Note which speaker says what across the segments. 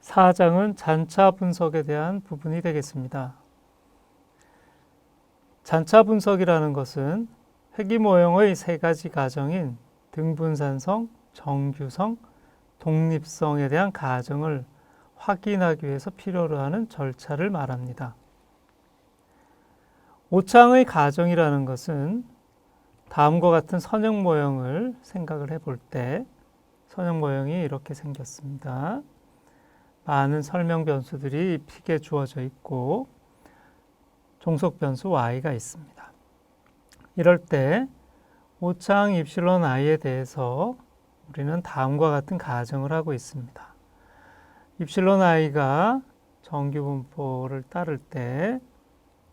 Speaker 1: 4장은 잔차 분석에 대한 부분이 되겠습니다. 잔차 분석이라는 것은 회귀 모형의 세 가지 가정인 등분산성, 정규성, 독립성에 대한 가정을 확인하기 위해서 필요로 하는 절차를 말합니다. 오창의 가정이라는 것은 다음과 같은 선형 모형을 생각을 해볼 때 선형 모형이 이렇게 생겼습니다. 많은 설명 변수들이 픽에 주어져 있고 종속 변수 y가 있습니다. 이럴 때 오창 입실론 i에 대해서 우리는 다음과 같은 가정을 하고 있습니다. 입실론 i가 정규 분포를 따를 때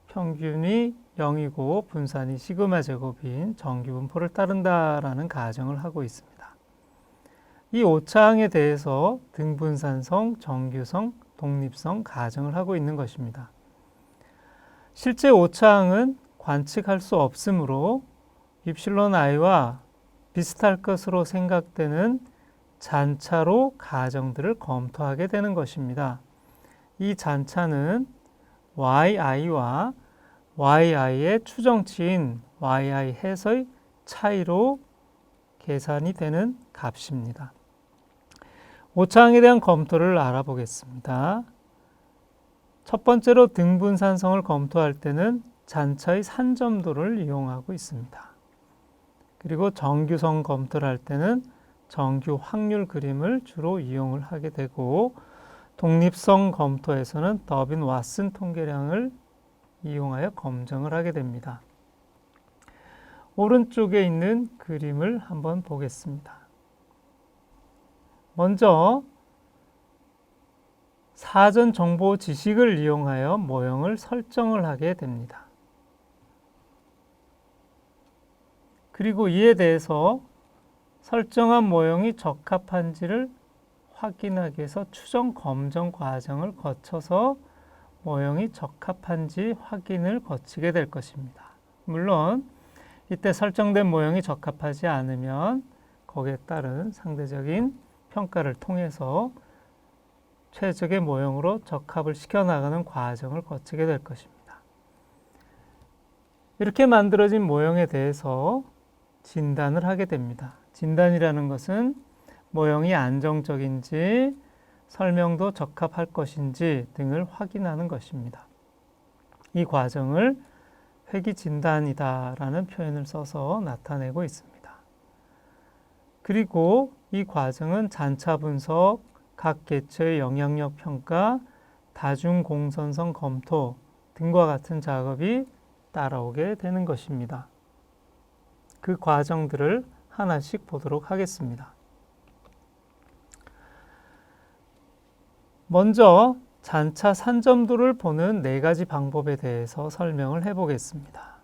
Speaker 1: 평균이 0이고 분산이 시그마 제곱인 정규 분포를 따른다라는 가정을 하고 있습니다. 이 오차항에 대해서 등분산성, 정규성, 독립성 가정을 하고 있는 것입니다. 실제 오차항은 관측할 수 없으므로 입실론 i와 비슷할 것으로 생각되는 잔차로 가정들을 검토하게 되는 것입니다. 이 잔차는 yi와 yi의 추정치인 yi 해서의 차이로 계산이 되는 값입니다. 오차항에 대한 검토를 알아보겠습니다. 첫 번째로 등분산성을 검토할 때는 잔차의 산점도를 이용하고 있습니다. 그리고 정규성 검토를 할 때는 정규 확률 그림을 주로 이용을 하게 되고 독립성 검토에서는 더빈 왓슨 통계량을 이용하여 검증을 하게 됩니다. 오른쪽에 있는 그림을 한번 보겠습니다. 먼저 사전 정보 지식을 이용하여 모형을 설정을 하게 됩니다. 그리고 이에 대해서 설정한 모형이 적합한지를 확인하기 위해서 추정 검정 과정을 거쳐서 모형이 적합한지 확인을 거치게 될 것입니다. 물론 이때 설정된 모형이 적합하지 않으면 거기에 따른 상대적인 평가를 통해서 최적의 모형으로 적합을 시켜나가는 과정을 거치게 될 것입니다. 이렇게 만들어진 모형에 대해서 진단을 하게 됩니다. 진단이라는 것은 모형이 안정적인지 설명도 적합할 것인지 등을 확인하는 것입니다. 이 과정을 회귀 진단이다라는 표현을 써서 나타내고 있습니다. 그리고 이 과정은 잔차 분석, 각 개체의 영향력 평가, 다중 공선성 검토 등과 같은 작업이 따라오게 되는 것입니다. 그 과정들을 하나씩 보도록 하겠습니다. 먼저 잔차 산점도를 보는 네 가지 방법에 대해서 설명을 해보겠습니다.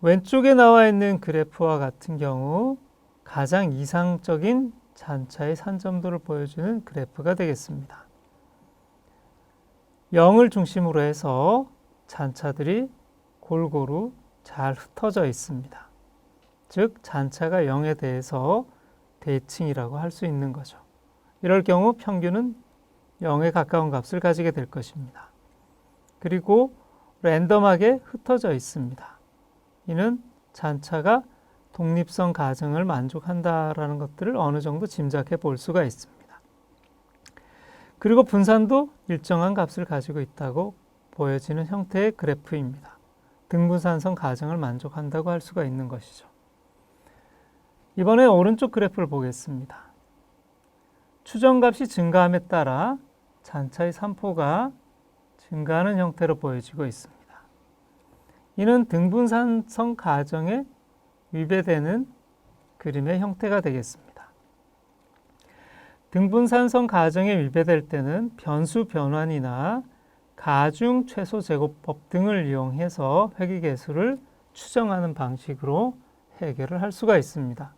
Speaker 1: 왼쪽에 나와 있는 그래프와 같은 경우 가장 이상적인 잔차의 산점도를 보여주는 그래프가 되겠습니다. 0을 중심으로 해서 잔차들이 골고루 잘 흩어져 있습니다. 즉 잔차가 0에 대해서 대칭이라고 할 수 있는 거죠. 이럴 경우 평균은 0에 가까운 값을 가지게 될 것입니다. 그리고 랜덤하게 흩어져 있습니다. 이는 잔차가 독립성 가정을 만족한다라는 것들을 어느 정도 짐작해 볼 수가 있습니다. 그리고 분산도 일정한 값을 가지고 있다고 보여지는 형태의 그래프입니다. 등분산성 가정을 만족한다고 할 수가 있는 것이죠. 이번에 오른쪽 그래프를 보겠습니다. 추정값이 증가함에 따라 잔차의 산포가 증가하는 형태로 보여지고 있습니다. 이는 등분산성 가정에 위배되는 그림의 형태가 되겠습니다. 등분산성 가정에 위배될 때는 변수 변환이나 가중 최소 제곱법 등을 이용해서 회귀계수를 추정하는 방식으로 해결을 할 수가 있습니다.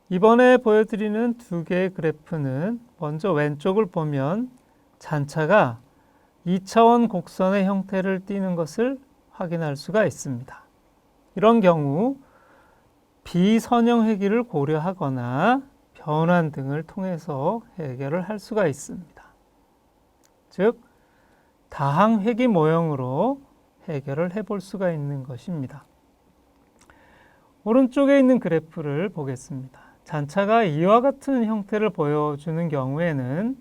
Speaker 1: 이번에 보여드리는 두 개의 그래프는 먼저 왼쪽을 보면 잔차가 2차원 곡선의 형태를 띠는 것을 확인할 수가 있습니다. 이런 경우 비선형 회귀를 고려하거나 변환 등을 통해서 해결을 할 수가 있습니다. 즉, 다항 회귀 모형으로 해결을 해볼 수가 있는 것입니다. 오른쪽에 있는 그래프를 보겠습니다. 잔차가 이와 같은 형태를 보여주는 경우에는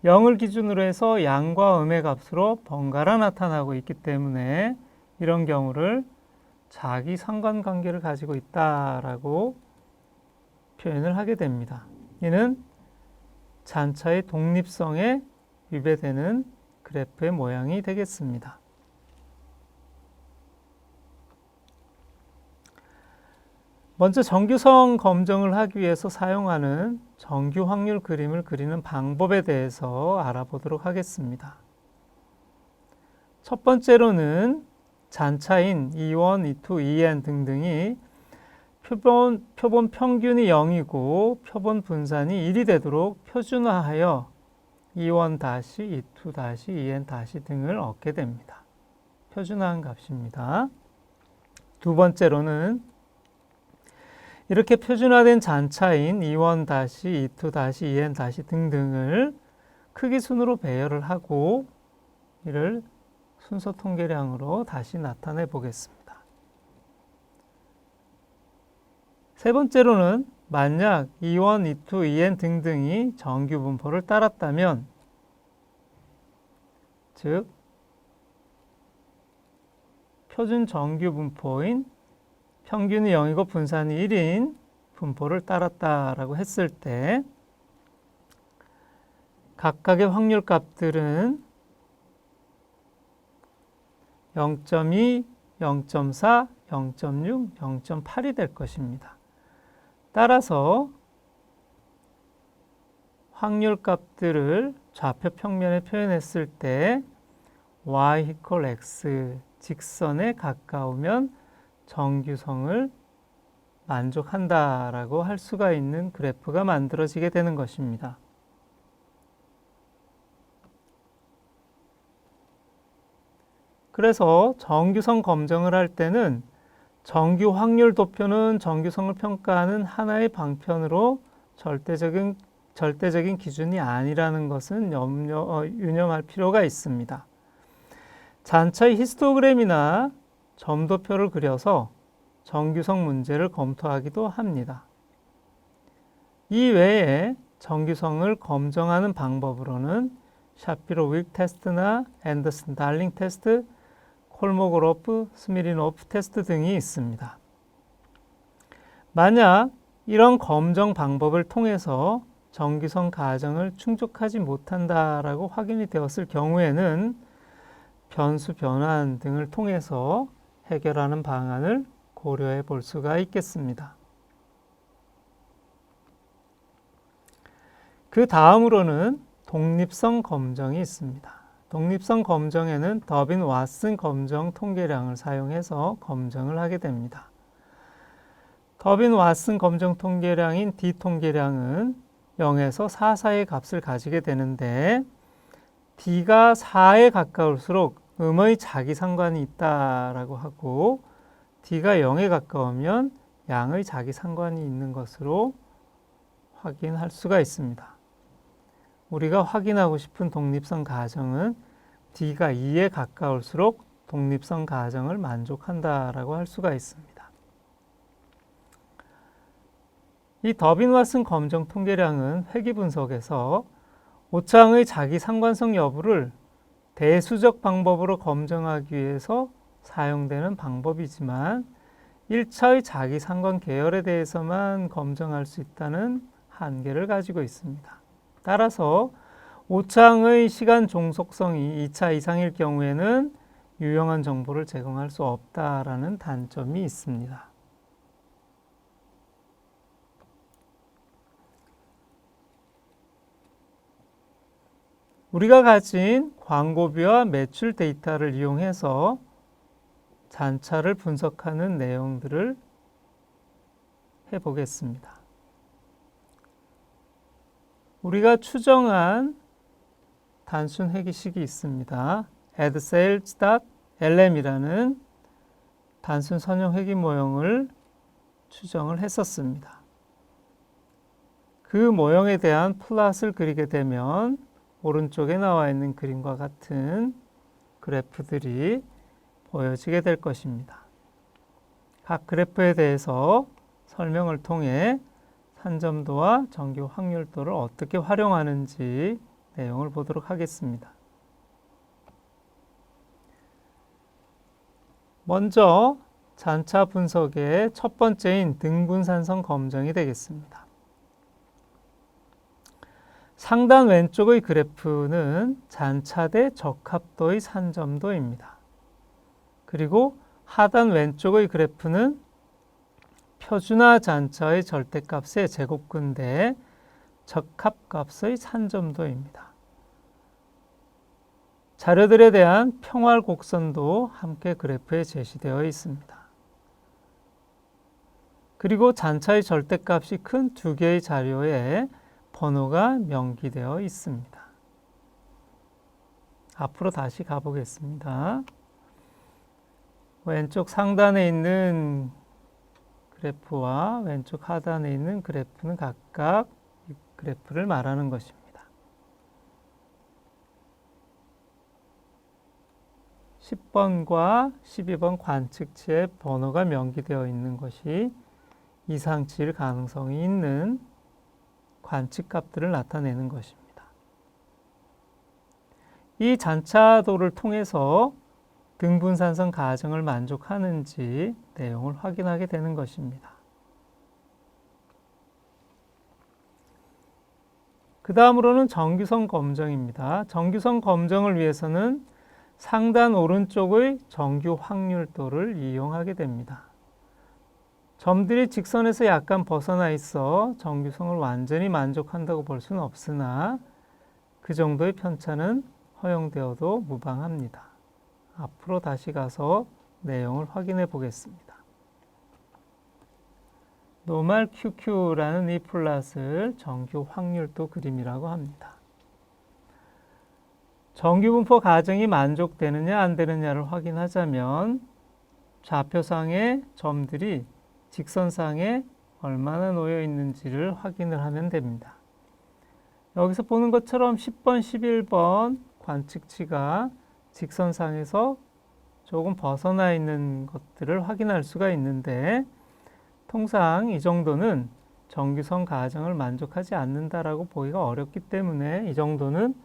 Speaker 1: 0을 기준으로 해서 양과 음의 값으로 번갈아 나타나고 있기 때문에 이런 경우를 자기 상관관계를 가지고 있다라고 표현을 하게 됩니다. 이는 잔차의 독립성에 위배되는 그래프의 모양이 되겠습니다. 먼저 정규성 검정을 하기 위해서 사용하는 정규 확률 그림을 그리는 방법에 대해서 알아보도록 하겠습니다. 첫 번째로는 잔차인 E1, E2, EN 등등이 표본 평균이 0이고 표본 분산이 1이 되도록 표준화하여 E1-, E2-, EN- 등을 얻게 됩니다. 표준화한 값입니다. 두 번째로는 이렇게 표준화된 잔차인 E1-, E2-, EN- 등등을 크기 순으로 배열을 하고 이를 순서 통계량으로 다시 나타내 보겠습니다. 세 번째로는 만약 E1, E2, EN 등등이 정규 분포를 따랐다면, 즉 표준 정규 분포인 평균이 0이고 분산이 1인 분포를 따랐다라고 했을 때 각각의 확률 값들은 0.2, 0.4, 0.6, 0.8이 될 것입니다. 따라서 확률 값들을 좌표 평면에 표현했을 때 y = x 직선에 가까우면 정규성을 만족한다라고 할 수가 있는 그래프가 만들어지게 되는 것입니다. 그래서 정규성 검정을 할 때는 정규 확률 도표는 정규성을 평가하는 하나의 방편으로 절대적인 기준이 아니라는 것은 유념할 필요가 있습니다. 잔차의 히스토그램이나 점도표를 그려서 정규성 문제를 검토하기도 합니다. 이 외에 정규성을 검증하는 방법으로는 샤피로-윌크 테스트나 앤더슨-달링 테스트, 콜모그로프, 스미르노프 테스트 등이 있습니다. 만약 이런 검정 방법을 통해서 정규성 가정을 충족하지 못한다라고 확인이 되었을 경우에는 변수 변환 등을 통해서 해결하는 방안을 고려해 볼 수가 있겠습니다. 그 다음으로는 독립성 검정이 있습니다. 독립성 검정에는 더빈 왓슨 검정 통계량을 사용해서 검정을 하게 됩니다. 더빈 왓슨 검정 통계량인 D 통계량은 0에서 4 사이의 값을 가지게 되는데 D가 4에 가까울수록 음의 자기 상관이 있다라고 하고 D가 0에 가까우면 양의 자기 상관이 있는 것으로 확인할 수가 있습니다. 우리가 확인하고 싶은 독립성 가정은 D가 2에 가까울수록 독립성 가정을 만족한다라고 할 수가 있습니다. 이 더빈 왓슨 검정 통계량은 회귀 분석에서 오차항의 자기 상관성 여부를 대수적 방법으로 검증하기 위해서 사용되는 방법이지만 1차의 자기 상관 계열에 대해서만 검증할 수 있다는 한계를 가지고 있습니다. 따라서 오차항의 시간 종속성이 2차 이상일 경우에는 유용한 정보를 제공할 수 없다라는 단점이 있습니다. 우리가 가진 광고비와 매출 데이터를 이용해서 잔차를 분석하는 내용들을 해보겠습니다. 우리가 추정한 단순 회귀식이 있습니다. addSales.lm이라는 단순 선형 회귀 모형을 추정을 했었습니다. 그 모형에 대한 플롯을 그리게 되면 오른쪽에 나와 있는 그림과 같은 그래프들이 보여지게 될 것입니다. 각 그래프에 대해서 설명을 통해 산점도와 정규 확률도를 어떻게 활용하는지 내용을 보도록 하겠습니다. 먼저 잔차 분석의 첫 번째인 등분산성 검정이 되겠습니다. 상단 왼쪽의 그래프는 잔차대 적합도의 산점도입니다. 그리고 하단 왼쪽의 그래프는 표준화 잔차의 절대값의 제곱근 대 적합값의 산점도입니다. 자료들에 대한 평활 곡선도 함께 그래프에 제시되어 있습니다. 그리고 잔차의 절대값이 큰 두 개의 자료에 번호가 명기되어 있습니다. 앞으로 다시 가보겠습니다. 왼쪽 상단에 있는 그래프와 왼쪽 하단에 있는 그래프는 각각 이 그래프를 말하는 것입니다. 10번과 12번 관측치에 번호가 명기되어 있는 것이 이상치일 가능성이 있는 관측값들을 나타내는 것입니다. 이 잔차도를 통해서 등분산성 가정을 만족하는지 내용을 확인하게 되는 것입니다. 그 다음으로는 정규성 검정입니다. 정규성 검정을 위해서는 상단 오른쪽의 정규 확률도를 이용하게 됩니다. 점들이 직선에서 약간 벗어나 있어 정규성을 완전히 만족한다고 볼 수는 없으나 그 정도의 편차는 허용되어도 무방합니다. 앞으로 다시 가서 내용을 확인해 보겠습니다. 노멀 QQ라는 이 플롯을 정규 확률도 그림이라고 합니다. 정규분포 가정이 만족되느냐 안 되느냐를 확인하자면 좌표상의 점들이 직선상에 얼마나 놓여 있는지를 확인을 하면 됩니다. 여기서 보는 것처럼 10번, 11번 관측치가 직선상에서 조금 벗어나 있는 것들을 확인할 수가 있는데 통상 이 정도는 정규성 가정을 만족하지 않는다라고 보기가 어렵기 때문에 이 정도는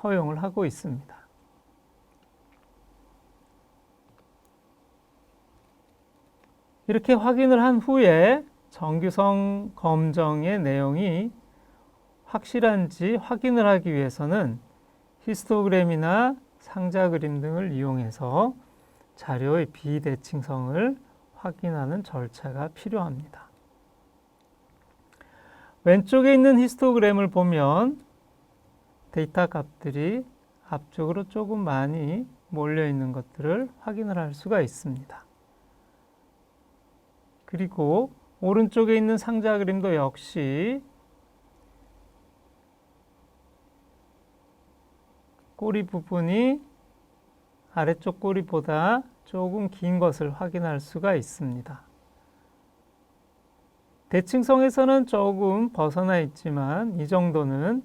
Speaker 1: 허용을 하고 있습니다. 이렇게 확인을 한 후에 정규성 검정의 내용이 확실한지 확인을 하기 위해서는 히스토그램이나 상자 그림 등을 이용해서 자료의 비대칭성을 확인하는 절차가 필요합니다. 왼쪽에 있는 히스토그램을 보면 데이터 값들이 앞쪽으로 조금 많이 몰려 있는 것들을 확인을 할 수가 있습니다. 그리고 오른쪽에 있는 상자 그림도 역시 꼬리 부분이 아래쪽 꼬리보다 조금 긴 것을 확인할 수가 있습니다. 대칭성에서는 조금 벗어나 있지만 이 정도는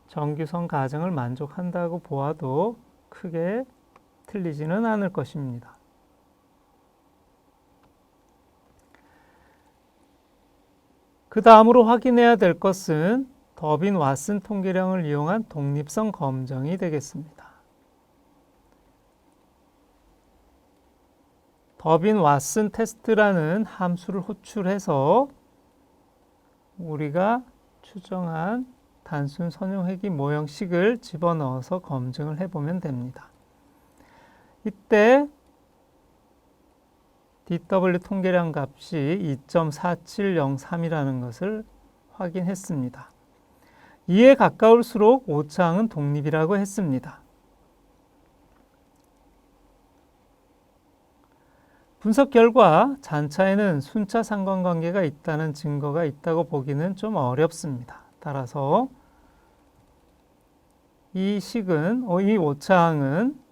Speaker 1: 정규성 가정을 만족한다고 보아도 크게 틀리지는 않을 것입니다. 그 다음으로 확인해야 될 것은 더빈 왓슨 통계량을 이용한 독립성 검정이 되겠습니다. 더빈 왓슨 테스트라는 함수를 호출해서 우리가 추정한 단순 선형회귀 모형식을 집어넣어서 검증을 해보면 됩니다. 이때 DW 통계량 값이 2.4703이라는 것을 확인했습니다. 2에 가까울수록 오차항은 독립이라고 했습니다. 분석 결과 잔차에는 순차 상관관계가 있다는 증거가 있다고 보기는 좀 어렵습니다. 따라서 이 오차항은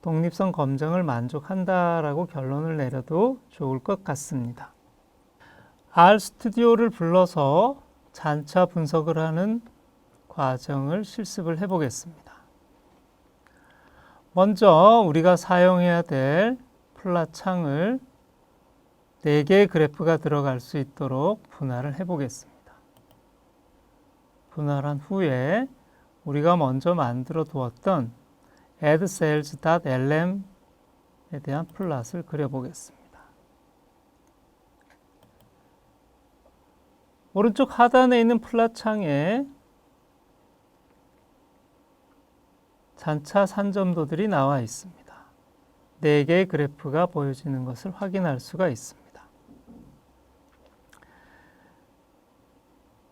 Speaker 1: 독립성 검정을 만족한다라고 결론을 내려도 좋을 것 같습니다. RStudi오를 불러서 잔차 분석을 하는 과정을 실습을 해보겠습니다. 먼저 우리가 사용해야 될 플랫 창을 4개의 그래프가 들어갈 수 있도록 분할을 해보겠습니다. 분할한 후에 우리가 먼저 만들어 두었던 addSales.lm에 대한 플랫을 그려보겠습니다. 오른쪽 하단에 있는 플랫 창에 잔차 산점도들이 나와 있습니다. 4개의 그래프가 보여지는 것을 확인할 수가 있습니다.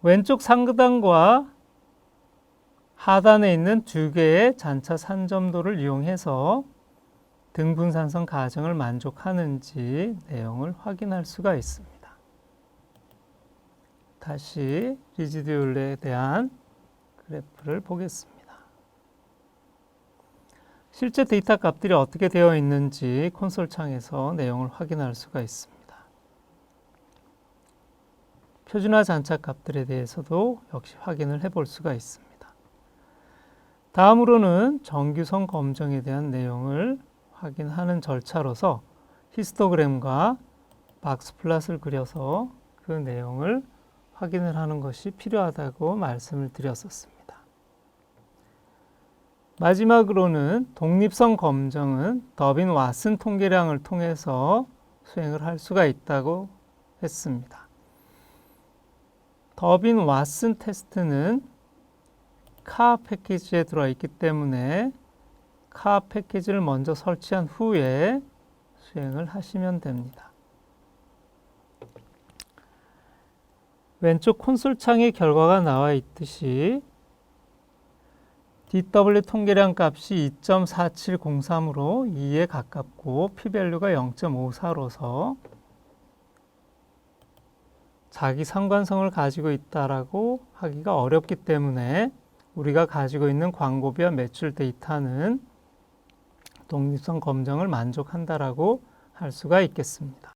Speaker 1: 왼쪽 상단과 하단에 있는 2개의 잔차 산점도를 이용해서 등분산성 가정을 만족하는지 내용을 확인할 수가 있습니다. 다시 리지듀얼에 대한 그래프를 보겠습니다. 실제 데이터 값들이 어떻게 되어 있는지 콘솔 창에서 내용을 확인할 수가 있습니다. 표준화 잔차 값들에 대해서도 역시 확인을 해볼 수가 있습니다. 다음으로는 정규성 검정에 대한 내용을 확인하는 절차로서 히스토그램과 박스 플랫을 그려서 그 내용을 확인을 하는 것이 필요하다고 말씀을 드렸었습니다. 마지막으로는 독립성 검정은 더빈 왓슨 통계량을 통해서 수행을 할 수가 있다고 했습니다. 더빈 왓슨 테스트는 카 패키지에 들어있기 때문에 카 패키지를 먼저 설치한 후에 수행을 하시면 됩니다. 왼쪽 콘솔 창에 결과가 나와 있듯이 DW 통계량 값이 2.4703으로 2에 가깝고 p-밸류가 0.54로서 자기 상관성을 가지고 있다라고 하기가 어렵기 때문에 우리가 가지고 있는 광고비와 매출 데이터는 독립성 검정을 만족한다라고 할 수가 있겠습니다.